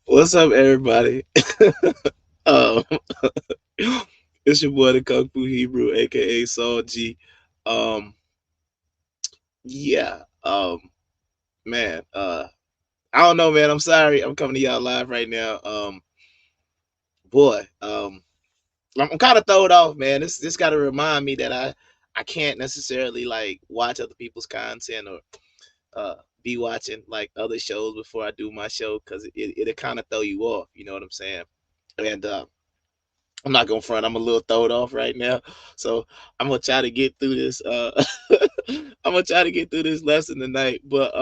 What's up, everybody? um, it's your boy, the Kung Fu Hebrew, aka Saul G. Um, yeah, man. I don't know, man. I'm sorry. I'm coming to y'all live right now. Boy, I'm kind of thrown off, man. This got to remind me that I can't necessarily like watch other people's content or be watching like other shows before I do my show because it'll kind of throw you off. You know what I'm saying? And I'm not gonna front. I'm a little throwed off right now, so I'm gonna try to get through this. I'm gonna try to get through this lesson tonight. But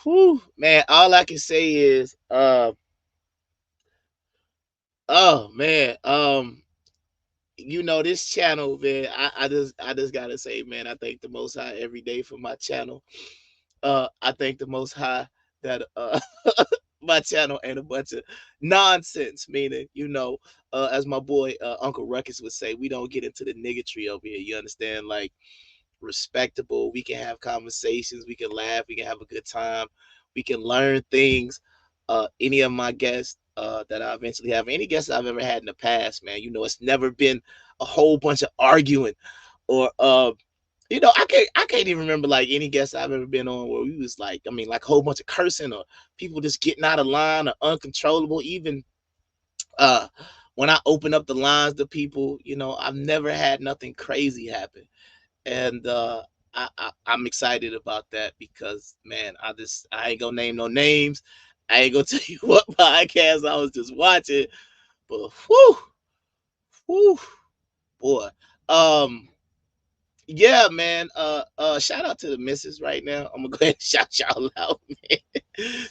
whew, man, all I can say is, oh man, this channel, man. I just gotta say, man, I thank the Most High every day for my channel. I thank the Most High that my channel ain't a bunch of nonsense. Meaning, as my boy Uncle Ruckus would say, we don't get into the niggatry over here. You understand? Like respectable. We can have conversations. We can laugh. We can have a good time. We can learn things. Any of my guests that I eventually have, any guests I've ever had in the past, man, it's never been a whole bunch of arguing or I can't even remember like any guests I've ever been on where we was like, I mean, like a whole bunch of cursing or people just getting out of line or uncontrollable. Even uh when I open up the lines to people, I've never had nothing crazy happen. And I'm excited about that because man, I ain't gonna name no names. I ain't gonna tell you what podcast I was just watching, but whoo, boy. Um Yeah, man. Shout out to the missus right now. I'm gonna go ahead and shout y'all out, man.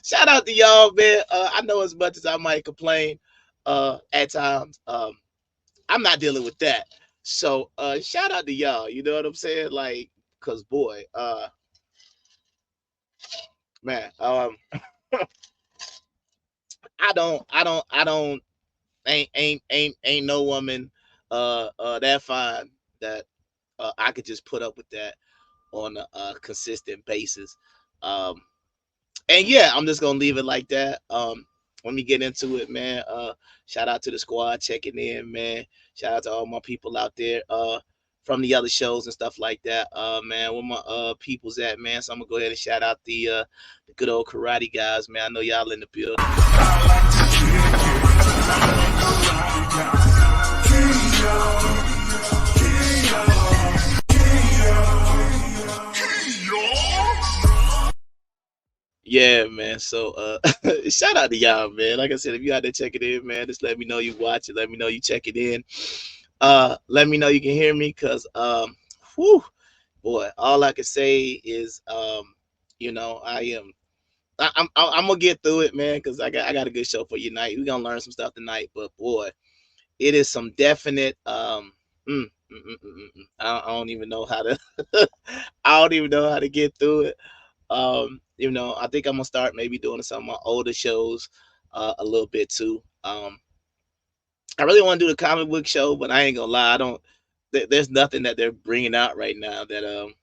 Shout out to y'all, man. I know as much as I might complain, at times, I'm not dealing with that. So, shout out to y'all. You know what I'm saying? Like, cause boy, man, I don't, ain't no woman, that fine that I could just put up with that on a consistent basis. Um, and yeah, I'm just gonna leave it like that. let me get into it, man. Shout out to the squad checking in, man. Shout out to all my people out there from the other shows and stuff like that. Man, where my people's at, man. So I'm gonna go ahead and shout out the good old karate guys, man. I know y'all in the building. Yeah, man. So shout out to y'all, man. Like I said, if you out there checking in, man, just let me know you watch it. Let me know you check it in. Let me know you can hear me, cause whew, boy, all I can say is I'm gonna get through it, man, because I got a good show for you tonight. We're gonna learn some stuff tonight, but boy, it is some definite I don't even know how to I don't even know how to get through it. I think I'm gonna start maybe doing some of my older shows a little bit too. I really want to do the comic book show, but I ain't gonna lie, I don't. There's nothing that they're bringing out right now that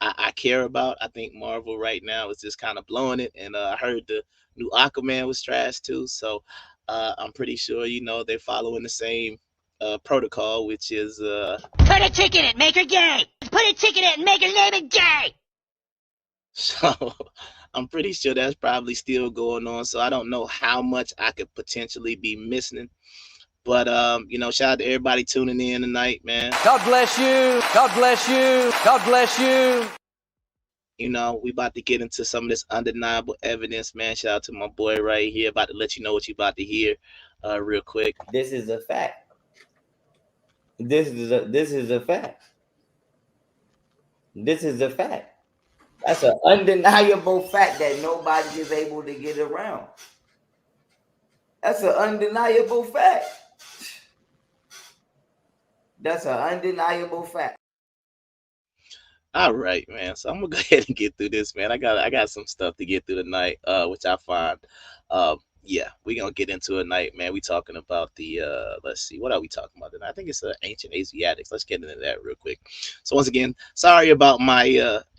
I care about. I think Marvel right now is just kind of blowing it, and I heard the new Aquaman was trash too. So I'm pretty sure they're following the same protocol, which is put a tick in it, make her gay. Put a tick in it and make her name it gay. So I'm pretty sure that's probably still going on. So I don't know how much I could potentially be missing. But shout out to everybody tuning in tonight, man. God bless you. God bless you. God bless you. We about to get into some of this undeniable evidence, man. Shout out to my boy right here. About to let you know what you about to hear real quick. This is a fact. This is a fact. This is a fact. That's an undeniable fact that nobody is able to get around. That's an undeniable fact. That's an undeniable fact. All right, man. So I'm gonna go ahead and get through this, man. I got some stuff to get through tonight, which I find, yeah, we're gonna get into it tonight, man. We talking about the let's see, what are we talking about tonight? I think it's ancient Asiatics. Let's get into that real quick. So once again, sorry about my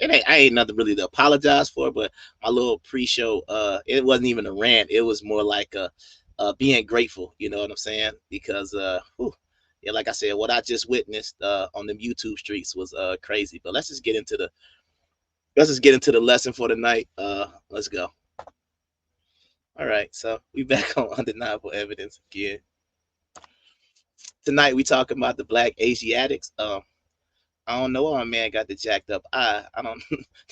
I ain't nothing really to apologize for, but my little pre-show, it wasn't even a rant. It was more like being grateful. You know what I'm saying? Because yeah, like I said, what I just witnessed on them YouTube streets was crazy. But let's just get into the lesson for the night. Let's go. All right, so we back on undeniable evidence again. Tonight we talking about the Black Asiatics. I don't know why my man got the jacked up eye. I don't.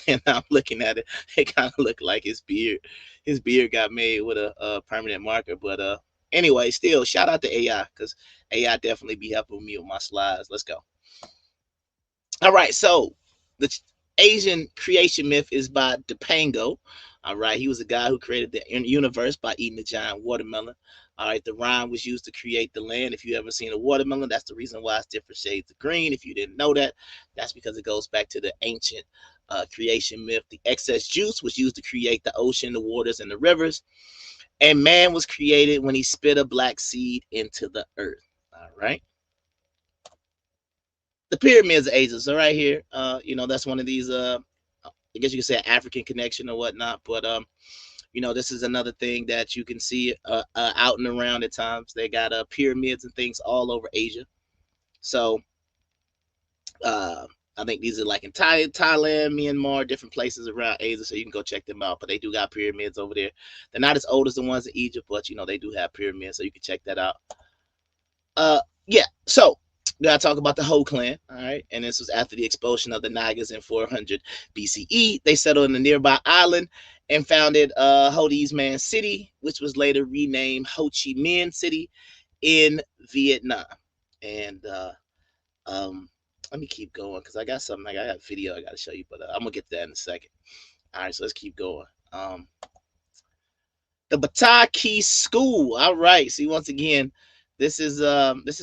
And I'm looking at it. It kind of looked like his beard. His beard got made with a permanent marker. But anyway, still shout out to AI, because AI definitely be helping me with my slides. Let's go. All right, so the Asian creation myth is by Dipango. All right, he was a guy who created the universe by eating a giant watermelon. All right, the rind was used to create the land. If you ever seen a watermelon, that's the reason why it's different shades of green. If you didn't know that, that's because it goes back to the ancient creation myth. The excess juice was used to create the ocean, the waters, and the rivers. And man was created when he spit a black seed into the earth. All right. The pyramids of Asia. So right here, that's one of these, I guess you could say African connection or whatnot. But, this is another thing that you can see out and around at times. They got pyramids and things all over Asia. So I think these are like in Thailand, Myanmar, different places around Asia. So you can go check them out. But they do got pyramids over there. They're not as old as the ones in Egypt, but, they do have pyramids. So you can check that out. Yeah, so we gotta talk about the Ho clan, all right? And this was after the expulsion of the Nagas in 400 BCE. They settled in a nearby island and founded Ho Chi Minh City, which was later renamed Ho Chi Minh City in Vietnam. And let me keep going because I got something. I got a video I gotta show you, but I'm gonna get to that in a second. All right, so let's keep going. The Bataki School. All right, see, once again, this is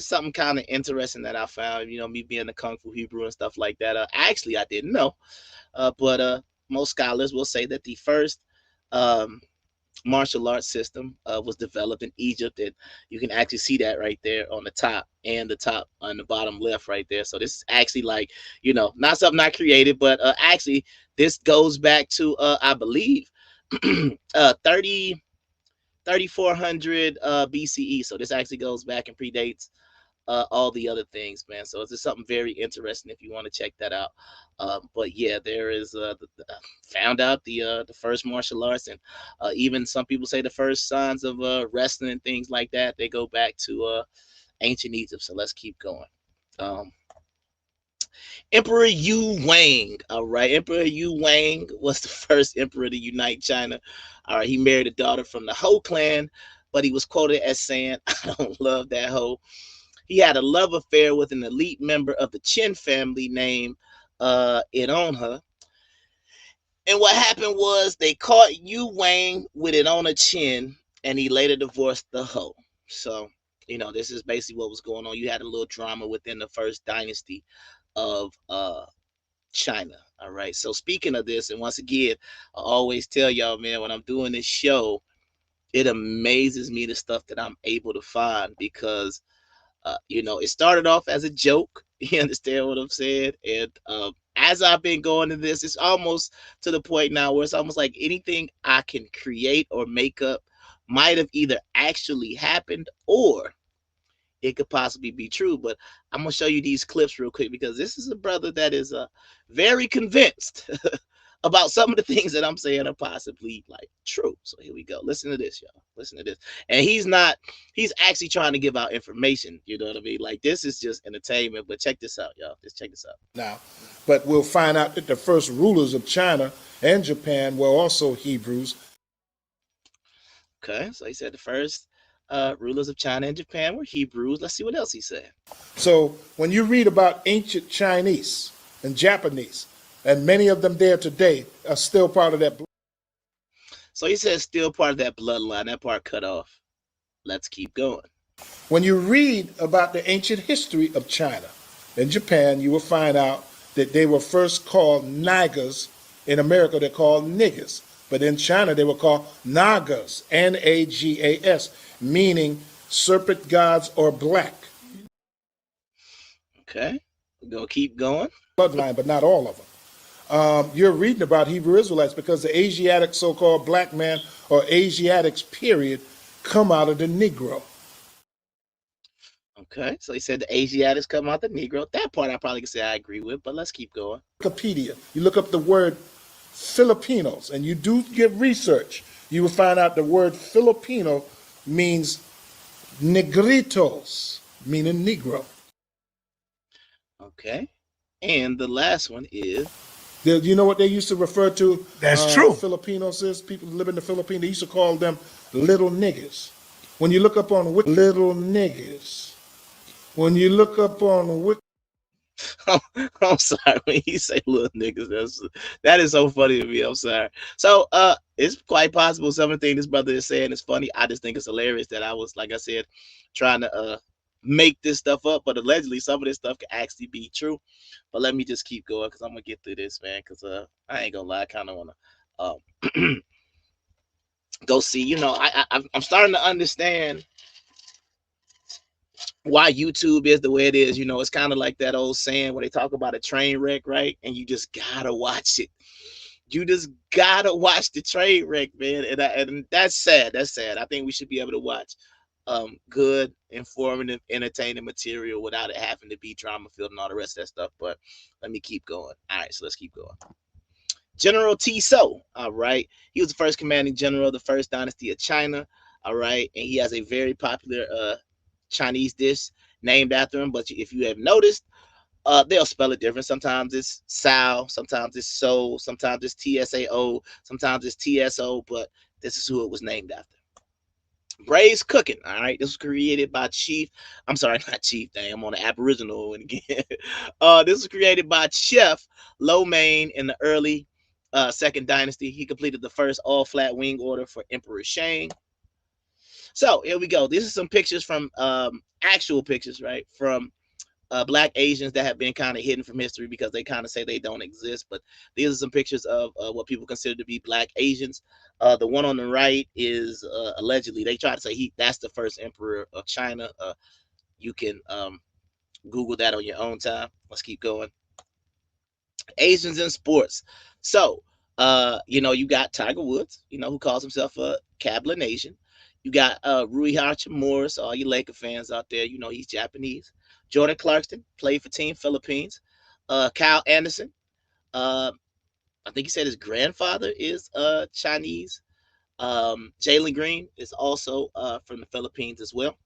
something kind of interesting that I found. Me being a Kung Fu Hebrew and stuff like that. Actually, I didn't know, but most scholars will say that the first martial arts system was developed in Egypt, and you can actually see that right there on the top and the top on the bottom left right there. So this is actually like, not something I created, but actually this goes back to I believe 30 3400 BCE. So this actually goes back and predates all the other things, man. So it's just something very interesting if you want to check that out. But yeah, there is found out the first martial arts, and even some people say the first signs of wrestling and things like that. They go back to ancient Egypt. So let's keep going. Um, Emperor Yu Wang. All right, Emperor Yu Wang was the first emperor to unite China. All right, he married a daughter from the Ho clan, but he was quoted as saying, "I don't love that Ho." He had a love affair with an elite member of the Qin family named Ironha. And what happened was they caught Yu Wang with Ironha Qin, and he later divorced the Ho. So, this is basically what was going on. You had a little drama within the first dynasty of China. All right. So speaking of this, and once again, I always tell y'all, man, when I'm doing this show, it amazes me the stuff that I'm able to find because it started off as a joke. You understand what I'm saying? And as I've been going to this, it's almost to the point now where it's almost like anything I can create or make up might have either actually happened or it could possibly be true. But I'm gonna show you these clips real quick because this is a brother that is very convinced about some of the things that I'm saying are possibly like true. So here we go. Listen to this, y'all. Listen to this. And he's actually trying to give out information. You know what I mean? Like this is just entertainment. But check this out, y'all. Just check this out. Now, but we'll find out that the first rulers of China and Japan were also Hebrews. Okay, so he said the first rulers of China and Japan were Hebrews. Let's see what else he said. So when you read about ancient Chinese and Japanese, and many of them there today are still part of that. So he says still part of that bloodline. That part cut off. Let's keep going. When you read about the ancient history of China and Japan, you will find out that they were first called Nagas. In America, they're called niggers. But in China, they were called Nagas, Nagas, meaning serpent gods or black. Okay, we're going to keep going. Bloodline, but not all of them. You're reading about Hebrew Israelites because the Asiatic so-called black man or Asiatics, period, come out of the Negro. Okay, so he said the Asiatics come out the Negro. That part I probably could say I agree with, but let's keep going. Wikipedia, you look up the word Filipinos, and you do get research, you will find out the word Filipino means negritos, meaning Negro. Okay, and the last one is... You know what they used to refer to? That's true. Filipinos is people who live in the Philippines. They used to call them little niggas. When you look up on little niggas, when you look up on I'm sorry when you say little niggas. That is so funny to me. I'm sorry. So it's quite possible some of the things this brother is saying is funny. I just think it's hilarious that I was, like I said, trying to make this stuff up, but allegedly some of this stuff can actually be true. But let me just keep going because I'm gonna get through this, man. Because I ain't gonna lie, I kind of wanna go see. I'm starting to understand why YouTube is the way it is. It's kind of like that old saying where they talk about a train wreck, right? And you just gotta watch it. You just gotta watch the train wreck, man. And that's sad. That's sad. I think we should be able to watch good, informative, entertaining material without it having to be drama filled and all the rest of that stuff. But let me keep going. All right, so let's keep going. General Tissot, all right. He was the first commanding general of the first dynasty of China, all right. And he has a very popular Chinese dish named after him. But if you have noticed, they'll spell it different. Sometimes it's Sao, sometimes it's So, sometimes it's Tsao, sometimes it's Tso. But this is who it was named after. Braised cooking, all right. This was created by not Chief. Dang, I'm on the Aboriginal one again. This was created by Chef Lo Mein in the early second dynasty. He completed the first all-flat wing order for Emperor Shang. So here we go. These are some pictures from actual pictures, right? From Black Asians that have been kind of hidden from history because they kind of say they don't exist. But these are some pictures of what people consider to be Black Asians. The one on the right is allegedly, they try to say that's the first emperor of China. You can Google that on your own time. Let's keep going. Asians in sports. So, you got Tiger Woods, who calls himself a Cablinasian. You got Rui Hachimura, so all you Laker fans out there, he's Japanese. Jordan Clarkson played for Team Philippines. Kyle Anderson, uh, I think he said his grandfather is Chinese. Jalen Green is also from the Philippines as well.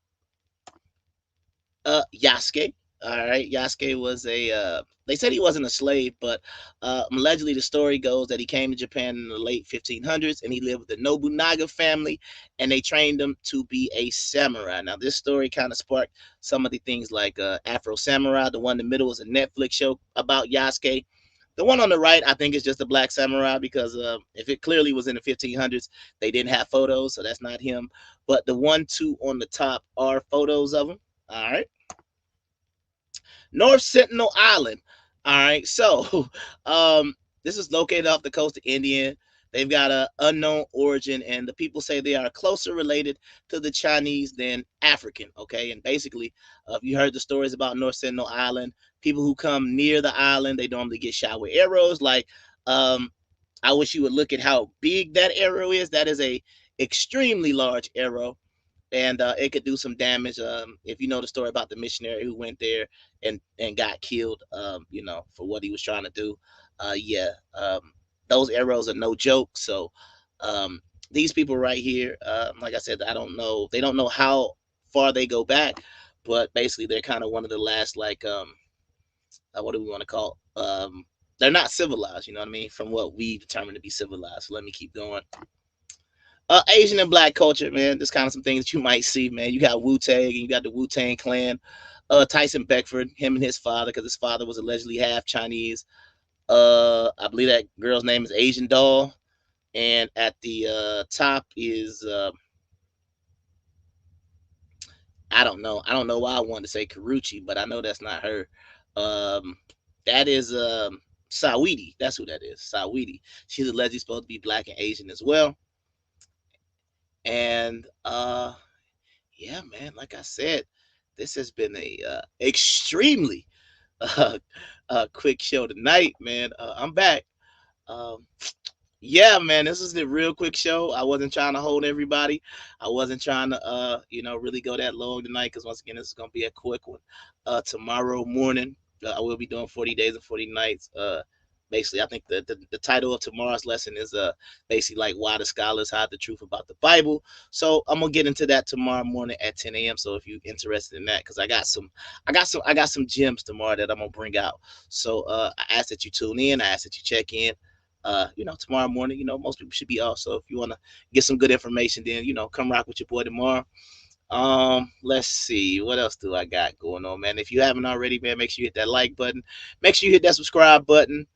Yasuke. All right, Yasuke was a. They said he wasn't a slave, but allegedly the story goes that he came to Japan in the late 1500s and he lived with the Nobunaga family, and they trained him to be a samurai. Now this story kind of sparked some of the things like Afro Samurai. The one in the middle is a Netflix show about Yasuke. The one on the right, I think, is just a black samurai because if it clearly was in the 1500s, they didn't have photos, so that's not him. But the one, two on the top are photos of him. All right. North Sentinel Island. All right, so this is located off the coast of India. They've got an unknown origin, and the people say they are closer related to the Chinese than African. Okay, and basically, if you heard the stories about North Sentinel Island, people who come near the island, they normally get shot with arrows. Like, I wish you would look at how big that arrow is. That is a extremely large arrow, and it could do some damage. If you know the story about the missionary who went there and got killed, for what he was trying to do, yeah, those arrows are no joke. So um, these people right here, like I said, I don't know. They don't know how far they go back, but basically they're kind of one of the last, like, what do we want to call? They're not civilized, you know what I mean? From what we determine to be civilized. So let me keep going. Asian and black culture, man. There's kind of some things that you might see, man. You got Wu Tang, and you got the Wu Tang Clan. Tyson Beckford, him and his father, because his father was allegedly half Chinese. I believe that girl's name is Asian Doll, and at the top is I don't know. I don't know why I wanted to say Karuchi, but I know that's not her. Um, that is Sawidi. That's who that is. Sawidi. She's allegedly supposed to be black and Asian as well. And yeah, man, like I said, this has been a extremely uh, quick show tonight, man. I'm back. Um, yeah, man, this is a real quick show. I wasn't trying to hold everybody. I wasn't trying to, really go that long tonight because once again, this is gonna be a quick one. Tomorrow morning, I will be doing 40 days and 40 nights. Basically, I think the title of tomorrow's lesson is basically like why the scholars hide the truth about the Bible. So I'm gonna get into that tomorrow morning at 10 a.m. So if you're interested in that, because I got some gems tomorrow that I'm gonna bring out. So I ask that you tune in. I ask that you check in. Tomorrow morning, most people should be off. So if you want to get some good information, then, come rock with your boy tomorrow. Let's see. What else do I got going on, man? If you haven't already, man, make sure you hit that like button. Make sure you hit that subscribe button.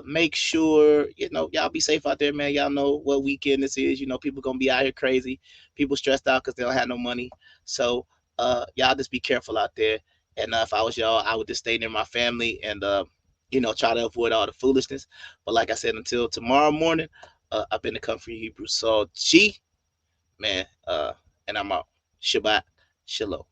Make sure, y'all be safe out there, man. Y'all know what weekend this is. People gonna be out here crazy. People stressed out because they don't have no money. So, y'all just be careful out there. And if I was y'all, I would just stay near my family and, try to avoid all the foolishness. But like I said, until tomorrow morning, I've been the Comfrey Hebrew Saul G, man, and I'm out. Shabbat Shalom.